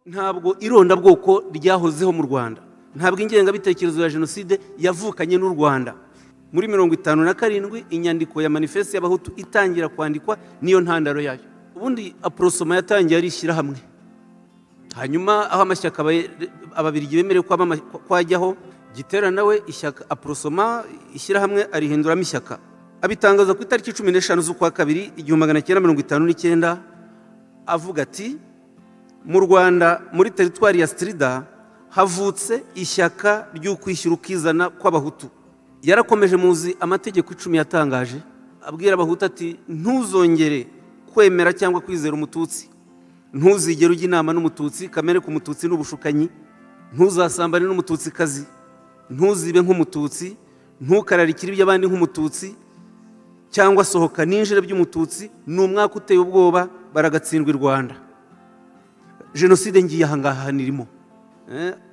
ntabwo irondabwoko ryahozeho mu Rwanda, ntabwo ingengabitekerezo ya jenoside yavukanye n'u Rwanda. Muri 57 inyandiko ya manifeste y'abahutu itangira kwandikwa niyo ntandaro yayo. Ubundi aprosoma yatangiye ari ishyirahamwe, hanyuma aho amashyaka ababirigi bemerewe kwajyaho, Gitera nawe ishyaka aprosoma ishyirahamwe arihinduramo ishyaka, abitangaza ku itariki 15 z'ukwa kabiri 1959 avuga ati mu Rwanda muri teritwari ya Strida havutse ishyaka ry'ukwishyura ukizana kw'abahutu. Yarakomeje muzi amategeko 10 yatangaje abwira abahutu ati ntuzongere kwemera cyangwa kwizera umututsi, ntuzigere ujya inama n'umututsi, kamere ku mututsi n'ubushukanyi, ntuzasambane n'umututsi kazi, ntuzibe nk'umututsi, ntukararikire iby'abandi nk'umututsi, cyangwa sohoka ninjire by'umututsi. Ni umwaka uteye ubwoba, baragatsindwa i Rwanda. Jenoside ngiye ahangaha nirimo.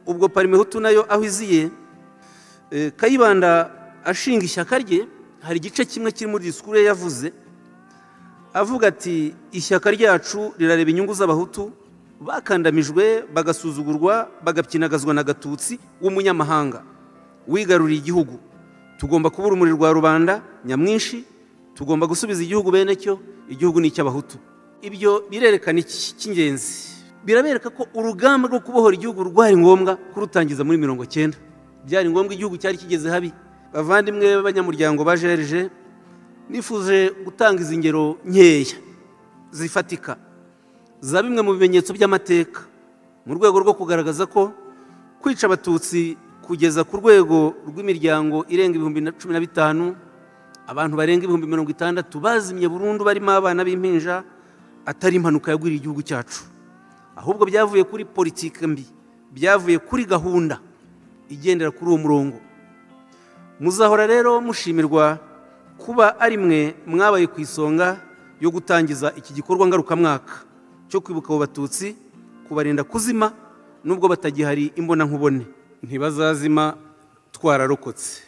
Ubwo Parimehutu nayo aho iziye, Kayibanda ashinga ishyaka rye, hari igice kimwe kiri muri disikuru ye yavuze, avuga ati ishyaka ryacu rirareba inyungu z'abahutu bakandamijwe, bagasuzugurwa, bagapyinagazwa na Gatutsi w'umunyamahanga wigaruriye igihugu. Tugomba kuba urumuri rwa rubanda nyamwinshi, tugomba gusubiza igihugu bene cyo, igihugu ni icy'abahutu. Ibyo birerekana iki cy'ingenzi, birabereka ko urugamba rwo kubohora igihugu rwari ngombwa kurutangiza muri 90. Byari ngombwa, igihugu cyari kigeze habi. Bavandimwe b'abanyamuryango bajereje, nifuje gutanga izi ngero nkeya zifatika za bimwe mu bimenyetso by'amateka mu rwego rwo kugaragaza ko kwica abatutsi kugeza ku rwego rw'imiryango irenga 15,000, abantu barenga 60,000 bazimye burundu barimo abana b'impinja, atari impanuka yagwiriye igihugu cyacu, ahubwo byavuye kuri politike mbi, byavuye kuri gahunda igendera kuri uwo murongo. Muzahora rero mushimirwa kuba ari mwe mwabaye ku isonga yo gutangiza iki gikorwa ngarukamwaka cyo kwibuka abo batutsi, kubarinda kuzima nubwo batagihari imbona nkubone. Ntibazazima twararokotse.